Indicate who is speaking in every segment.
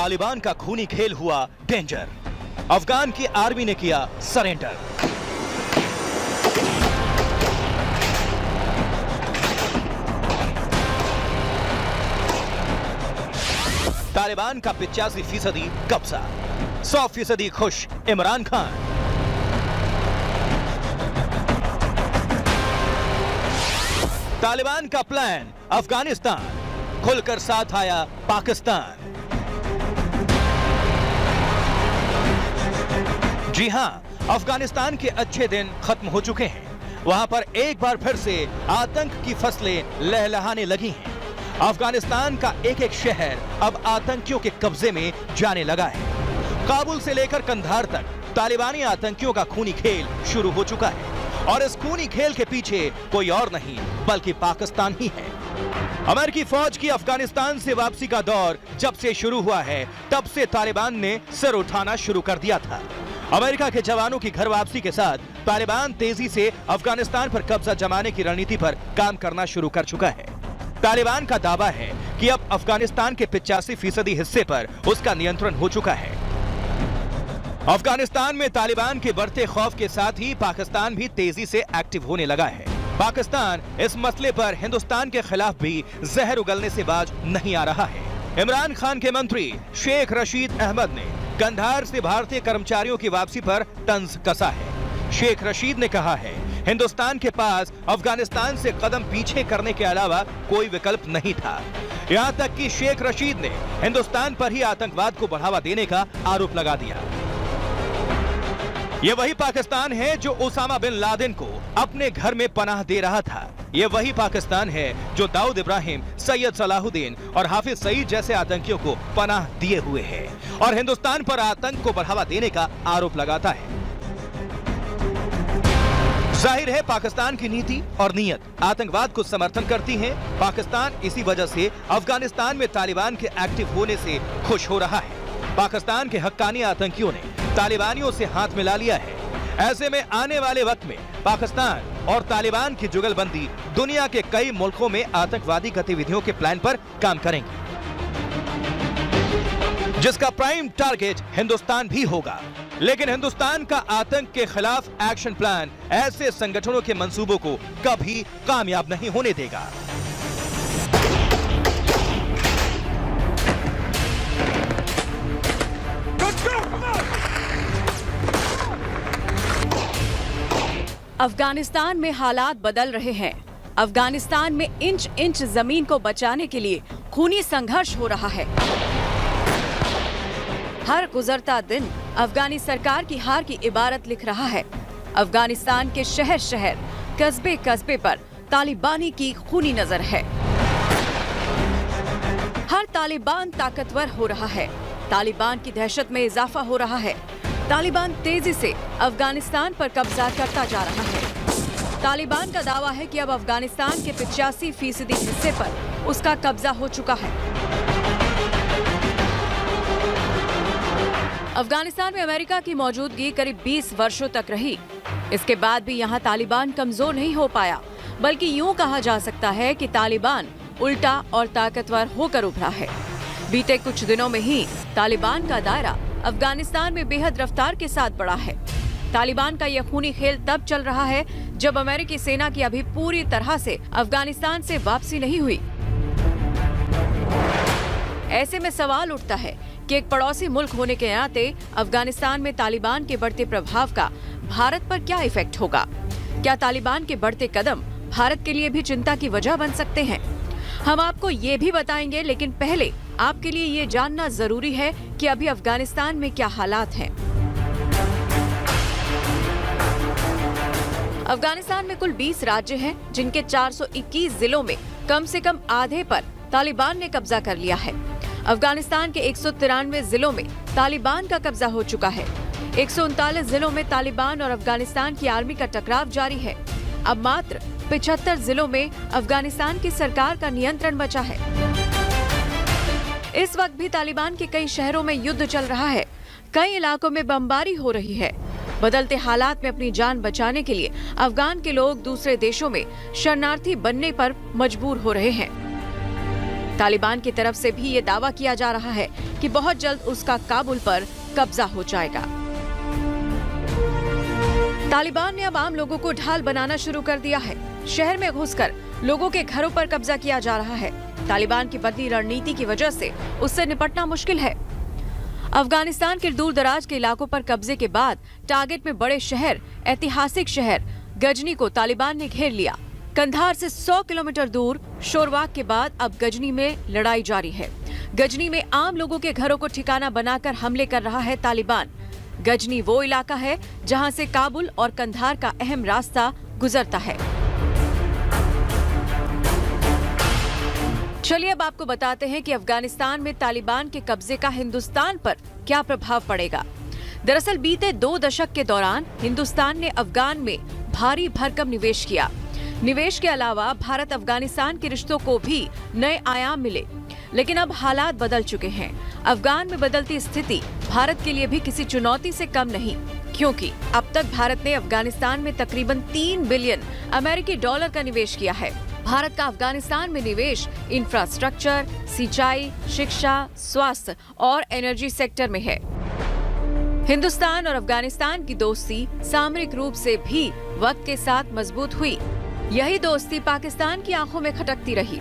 Speaker 1: तालिबान का खूनी खेल हुआ डेंजर। अफगान की आर्मी ने किया सरेंडर। तालिबान का 85% कब्जा, 100% खुश इमरान खान। तालिबान का प्लान अफगानिस्तान, खुलकर साथ आया पाकिस्तान। जी हां, अफगानिस्तान के अच्छे दिन खत्म हो चुके हैं। वहां पर एक बार फिर से आतंक की फसलें लहलहाने लगी हैं। अफगानिस्तान का एक एक शहर अब आतंकियों के कब्जे में जाने लगा है। काबुल से लेकर कंधार तक तालिबानी आतंकियों का खूनी खेल शुरू हो चुका है और इस खूनी खेल के पीछे कोई और नहीं बल्कि पाकिस्तान ही है। अमेरिकी फौज की अफगानिस्तान से वापसी का दौर जब से शुरू हुआ है तब से तालिबान ने सिर उठाना शुरू कर दिया था। अमेरिका के जवानों की घर वापसी के साथ तालिबान तेजी से अफगानिस्तान पर कब्जा जमाने की रणनीति पर काम करना शुरू कर चुका है। तालिबान का दावा है कि अब अफगानिस्तान के 85% हिस्से पर उसका नियंत्रण हो चुका है। अफगानिस्तान में तालिबान के बढ़ते खौफ के साथ ही पाकिस्तान भी तेजी से एक्टिव होने लगा है। पाकिस्तान इस मसले पर हिंदुस्तान के खिलाफ भी जहर उगलने से बाज नहीं आ रहा है। इमरान खान के मंत्री शेख रशीद अहमद ने कंधार से भारतीय कर्मचारियों की वापसी पर तंज कसा है। शेख रशीद ने कहा है, हिंदुस्तान के पास अफगानिस्तान से कदम पीछे करने के अलावा कोई विकल्प नहीं था। यहाँ तक कि शेख रशीद ने हिंदुस्तान पर ही आतंकवाद को बढ़ावा देने का आरोप लगा दिया। ये वही पाकिस्तान है जो ओसामा बिन लादेन को अपने घर में पनाह दे रहा था। ये वही पाकिस्तान है जो दाऊद इब्राहिम, सैयद सलाहुद्दीन और हाफिज सईद जैसे आतंकियों को पनाह दिए हुए है और हिंदुस्तान पर आतंक को बढ़ावा देने का आरोप लगाता है। जाहिर है पाकिस्तान की नीति और नीयत आतंकवाद को समर्थन करती है। पाकिस्तान इसी वजह से अफगानिस्तान में तालिबान के एक्टिव होने से खुश हो रहा है। पाकिस्तान के हक्कानी आतंकियों ने तालिबानियों से हाथ मिला लिया है। ऐसे में आने वाले वक्त में पाकिस्तान और तालिबान की जुगलबंदी दुनिया के कई मुल्कों में आतंकवादी गतिविधियों के प्लान पर काम करेंगी, जिसका प्राइम टारगेट हिंदुस्तान भी होगा। लेकिन हिंदुस्तान का आतंक के खिलाफ एक्शन प्लान ऐसे संगठनों के मंसूबों को कभी कामयाब नहीं होने देगा।
Speaker 2: अफगानिस्तान में हालात बदल रहे हैं। अफगानिस्तान में इंच इंच जमीन को बचाने के लिए खूनी संघर्ष हो रहा है। हर गुजरता दिन अफगानी सरकार की हार की इबारत लिख रहा है। अफगानिस्तान के शहर शहर, कस्बे कस्बे पर तालिबानी की खूनी नजर है। हर तालिबान ताकतवर हो रहा है। तालिबान की दहशत में इजाफा हो रहा है। तालिबान तेजी से अफगानिस्तान पर कब्जा करता जा रहा है। तालिबान का दावा है कि अब अफगानिस्तान के 85% हिस्से पर उसका कब्जा हो चुका है। अफगानिस्तान में अमेरिका की मौजूदगी करीब 20 वर्षों तक रही। इसके बाद भी यहाँ तालिबान कमजोर नहीं हो पाया, बल्कि यूं कहा जा सकता है कि तालिबान उल्टा और ताकतवर होकर उभरा है। बीते कुछ दिनों में ही तालिबान का दायरा अफगानिस्तान में बेहद रफ्तार के साथ बढ़ा है। तालिबान का यह खूनी खेल तब चल रहा है जब अमेरिकी सेना की अभी पूरी तरह से अफगानिस्तान से वापसी नहीं हुई। ऐसे में सवाल उठता है कि एक पड़ोसी मुल्क होने के नाते अफगानिस्तान में तालिबान के बढ़ते प्रभाव का भारत पर क्या इफेक्ट होगा? क्या तालिबान के बढ़ते कदम भारत के लिए भी चिंता की वजह बन सकते हैं? हम आपको ये भी बताएंगे, लेकिन पहले आपके लिए ये जानना जरूरी है कि अभी अफगानिस्तान में क्या हालात हैं। अफगानिस्तान में कुल 20 राज्य हैं, जिनके 421 जिलों में कम से कम आधे पर तालिबान ने कब्जा कर लिया है। अफगानिस्तान के 193 जिलों में तालिबान का कब्जा हो चुका है। 139 जिलों में तालिबान और अफगानिस्तान की आर्मी का टकराव जारी है। अब मात्र 75 जिलों में अफगानिस्तान की सरकार का नियंत्रण बचा है। इस वक्त भी तालिबान के कई शहरों में युद्ध चल रहा है। कई इलाकों में बमबारी हो रही है। बदलते हालात में अपनी जान बचाने के लिए अफगान के लोग दूसरे देशों में शरणार्थी बनने पर मजबूर हो रहे हैं। तालिबान की तरफ से भी ये दावा किया जा रहा है कि बहुत जल्द उसका काबुल पर कब्जा हो जाएगा। तालिबान ने अब आम लोगों को ढाल बनाना शुरू कर दिया है। शहर में घुसकर लोगों के घरों पर कब्जा किया जा रहा है। तालिबान की बदली रणनीति की वजह से उससे निपटना मुश्किल है। अफगानिस्तान के दूर दराज के इलाकों पर कब्जे के बाद टारगेट में बड़े शहर, ऐतिहासिक शहर गजनी को तालिबान ने घेर लिया। कंधार से 100 किलोमीटर दूर शोरवाक के बाद अब गजनी में लड़ाई जारी है। गजनी में आम लोगों के घरों को ठिकाना बनाकर हमले कर रहा है तालिबान। गजनी वो इलाका है जहां से काबुल और कंधार का अहम रास्ता गुजरता है। चलिए अब आपको बताते हैं कि अफगानिस्तान में तालिबान के कब्जे का हिंदुस्तान पर क्या प्रभाव पड़ेगा। दरअसल बीते 2 दशक के दौरान हिंदुस्तान ने अफगान में भारी भरकम निवेश किया। निवेश के अलावा भारत अफगानिस्तान के रिश्तों को भी नए आयाम मिले। लेकिन अब हालात बदल चुके हैं। अफगान में बदलती स्थिति भारत के लिए भी किसी चुनौती से कम नहीं, क्योंकि अब तक भारत ने अफगानिस्तान में तकरीबन 3 बिलियन अमेरिकी डॉलर का निवेश किया है। भारत का अफगानिस्तान में निवेश इंफ्रास्ट्रक्चर, सिंचाई, शिक्षा, स्वास्थ्य और एनर्जी सेक्टर में है। हिंदुस्तान और अफगानिस्तान की दोस्ती सामरिक रूप से भी वक्त के साथ मजबूत हुई। यही दोस्ती पाकिस्तान की आंखों में खटकती रही।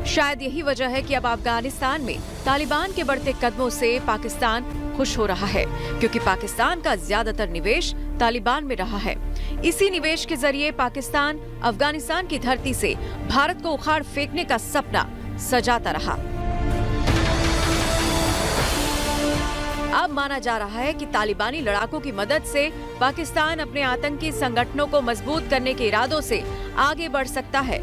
Speaker 2: शायद यही वजह है कि अब अफगानिस्तान में तालिबान के बढ़ते कदमों से पाकिस्तान खुश हो रहा है, क्योंकि पाकिस्तान का ज्यादातर निवेश तालिबान में रहा है। इसी निवेश के जरिए पाकिस्तान अफगानिस्तान की धरती से भारत को उखाड़ फेंकने का सपना सजाता रहा। अब माना जा रहा है कि तालिबानी लड़ाकों की मदद से पाकिस्तान अपने आतंकी संगठनों को मजबूत करने के इरादों से आगे बढ़ सकता है।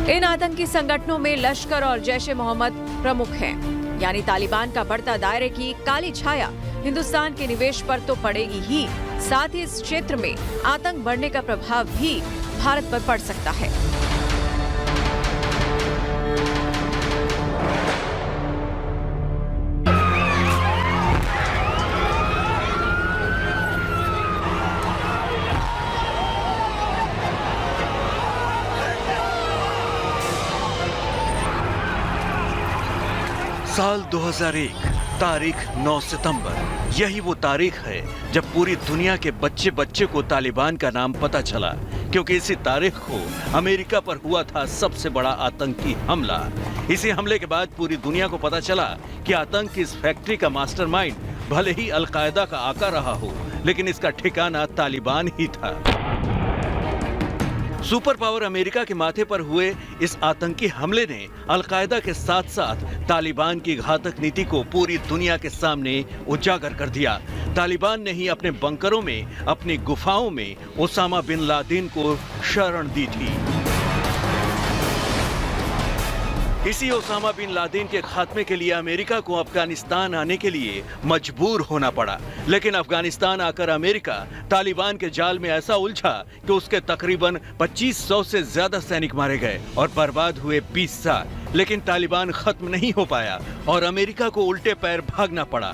Speaker 2: इन आतंकी संगठनों में लश्कर और जैश-ए-मोहम्मद प्रमुख हैं। यानी तालिबान का बढ़ता दायरे की काली छाया हिंदुस्तान के निवेश पर तो पड़ेगी ही, साथ ही इस क्षेत्र में आतंक बढ़ने का प्रभाव भी भारत पर पड़ सकता है।
Speaker 1: साल 2001, तारीख 9 सितंबर। यही वो तारीख है जब पूरी दुनिया के बच्चे बच्चे को तालिबान का नाम पता चला, क्योंकि इसी तारीख को अमेरिका पर हुआ था सबसे बड़ा आतंकी हमला। इसी हमले के बाद पूरी दुनिया को पता चला कि आतंक की इस फैक्ट्री का मास्टरमाइंड भले ही अलकायदा का आका रहा हो, लेकिन इसका ठिकाना तालिबान ही था। सुपर पावर अमेरिका के माथे पर हुए इस आतंकी हमले ने अलकायदा के साथ साथ तालिबान की घातक नीति को पूरी दुनिया के सामने उजागर कर दिया। तालिबान ने ही अपने बंकरों में, अपनी गुफाओं में ओसामा बिन लादेन को शरण दी थी। इसी ओसामा बिन लादेन के खात्मे के लिए अमेरिका को अफगानिस्तान आने के लिए मजबूर होना पड़ा। लेकिन अफगानिस्तान आकर अमेरिका तालिबान के जाल में ऐसा उलझा कि उसके तकरीबन 2500 से ज्यादा सैनिक मारे गए और बर्बाद हुए 20 साल। लेकिन तालिबान खत्म नहीं हो पाया और अमेरिका को उल्टे पैर भागना पड़ा।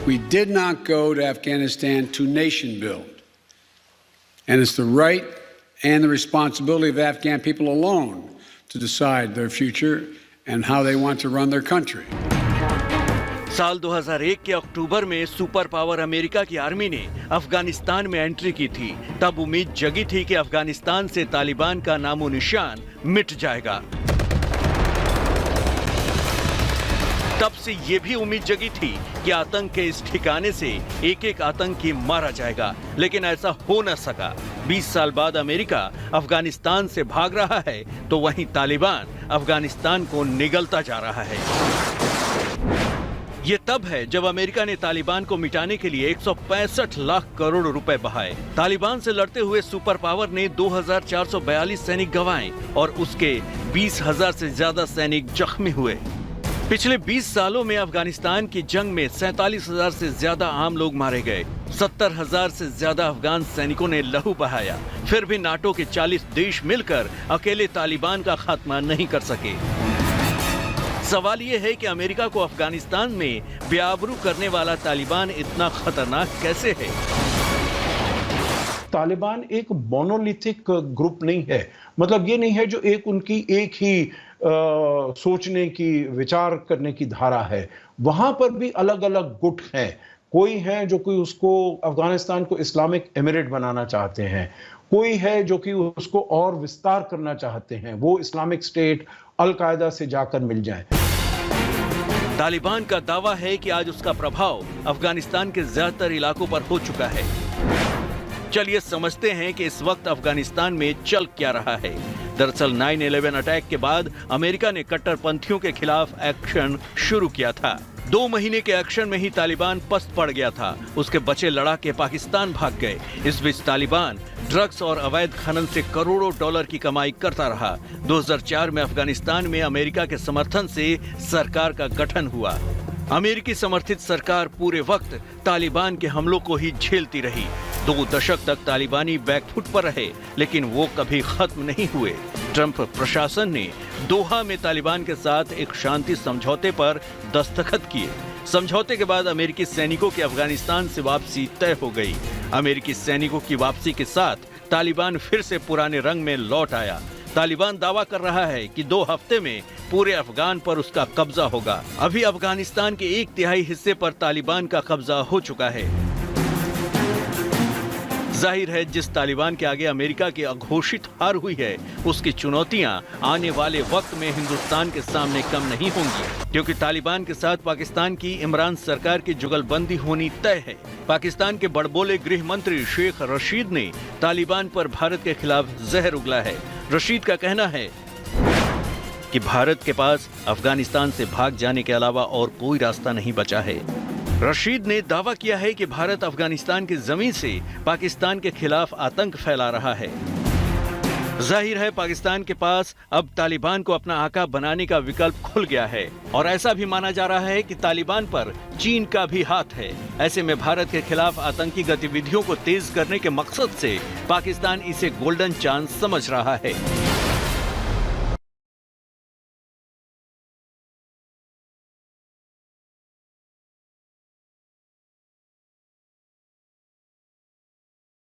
Speaker 3: We did not go to Afghanistan to nation build. And it's the right and the responsibility of Afghan people alone to decide their future and how they want to run their country.
Speaker 1: साल 2001 के अक्टूबर में super power America की army ने अफगानिस्तान में entry की थी। तब उम्मीद जगी थी कि अफगानिस्तान से तालिबान का नामो निशान मिट जाएगा। तब से ये भी उम्मीद जगी थी कि आतंक के इस ठिकाने से एक एक आतंकी मारा जाएगा, लेकिन ऐसा हो न सका। 20 साल बाद अमेरिका अफगानिस्तान से भाग रहा है, तो वहीं तालिबान अफगानिस्तान को निगलता जा रहा है। ये तब है जब अमेरिका ने तालिबान को मिटाने के लिए 165 लाख करोड़ रुपए बहाए। तालिबान से लड़ते हुए सुपर पावर ने 2442 सैनिक गंवाए और उसके 20,000 से ज्यादा सैनिक जख्मी हुए। पिछले 20 सालों में अफगानिस्तान की जंग में 47,000 से ज्यादा आम लोग मारे गए। 70,000 से ज्यादा अफगान सैनिकों ने लहू बहाया। फिर भी नाटो के 40 देश मिलकर अकेले तालिबान का खात्मा नहीं कर सके। सवाल ये है कि अमेरिका को अफगानिस्तान में बेआबरू करने वाला तालिबान इतना खतरनाक कैसे है?
Speaker 4: तालिबान एक मोनोलिथिक ग्रुप नहीं है। मतलब ये नहीं है जो एक उनकी एक ही सोचने की, विचार करने की धारा है। वहां पर भी अलग अलग गुट हैं। कोई है जो कि उसको अफगानिस्तान को इस्लामिक एमिरेट बनाना चाहते हैं, कोई है जो कि उसको और विस्तार करना चाहते हैं, वो इस्लामिक स्टेट अल-कायदा से जाकर मिल जाए।
Speaker 1: तालिबान का दावा है कि आज उसका प्रभाव अफगानिस्तान के ज्यादातर इलाकों पर हो चुका है। चलिए समझते हैं कि इस वक्त अफगानिस्तान में चल क्या रहा है। दरअसल 9/11 अटैक के बाद अमेरिका ने कट्टरपंथियों के खिलाफ एक्शन शुरू किया था। 2 महीने के एक्शन में ही तालिबान पस्त पड़ गया था। उसके बचे लड़ाके पाकिस्तान भाग गए। इस बीच तालिबान ड्रग्स और अवैध खनन से करोड़ों डॉलर की कमाई करता रहा। 2004 में अफगानिस्तान में अमेरिका के समर्थन से सरकार का गठन हुआ। अमेरिकी समर्थित सरकार पूरे वक्त तालिबान के हमलों को ही झेलती रही। 2 दशक तक तालिबानी बैकफुट पर रहे, लेकिन वो कभी खत्म नहीं हुए। ट्रंप प्रशासन ने दोहा में तालिबान के साथ एक शांति समझौते पर दस्तखत किए। समझौते के बाद अमेरिकी सैनिकों की अफगानिस्तान से वापसी तय हो गई। अमेरिकी सैनिकों की वापसी के साथ तालिबान फिर से पुराने रंग में लौट आया। तालिबान दावा कर रहा है कि 2 हफ्ते में पूरे अफगान पर उसका कब्जा होगा। अभी अफगानिस्तान के 1/3 हिस्से पर तालिबान का कब्जा हो चुका है। जाहिर है जिस तालिबान के आगे अमेरिका की अघोषित हार हुई है, उसकी चुनौतियां आने वाले वक्त में हिंदुस्तान के सामने कम नहीं होंगी, क्योंकि तालिबान के साथ पाकिस्तान की इमरान सरकार की जुगलबंदी होनी तय है। पाकिस्तान के बड़बोले गृह मंत्री शेख रशीद ने तालिबान पर भारत के खिलाफ जहर उगला है। रशीद का कहना है कि भारत के पास अफगानिस्तान से भाग जाने के अलावा और कोई रास्ता नहीं बचा है। रशीद ने दावा किया है कि भारत अफगानिस्तान की जमीन से पाकिस्तान के खिलाफ आतंक फैला रहा है। जाहिर है पाकिस्तान के पास अब तालिबान को अपना आका बनाने का विकल्प खुल गया है, और ऐसा भी माना जा रहा है कि तालिबान पर चीन का भी हाथ है। ऐसे में भारत के खिलाफ आतंकी गतिविधियों को तेज करने के मकसद से पाकिस्तान इसे गोल्डन चांस समझ रहा है।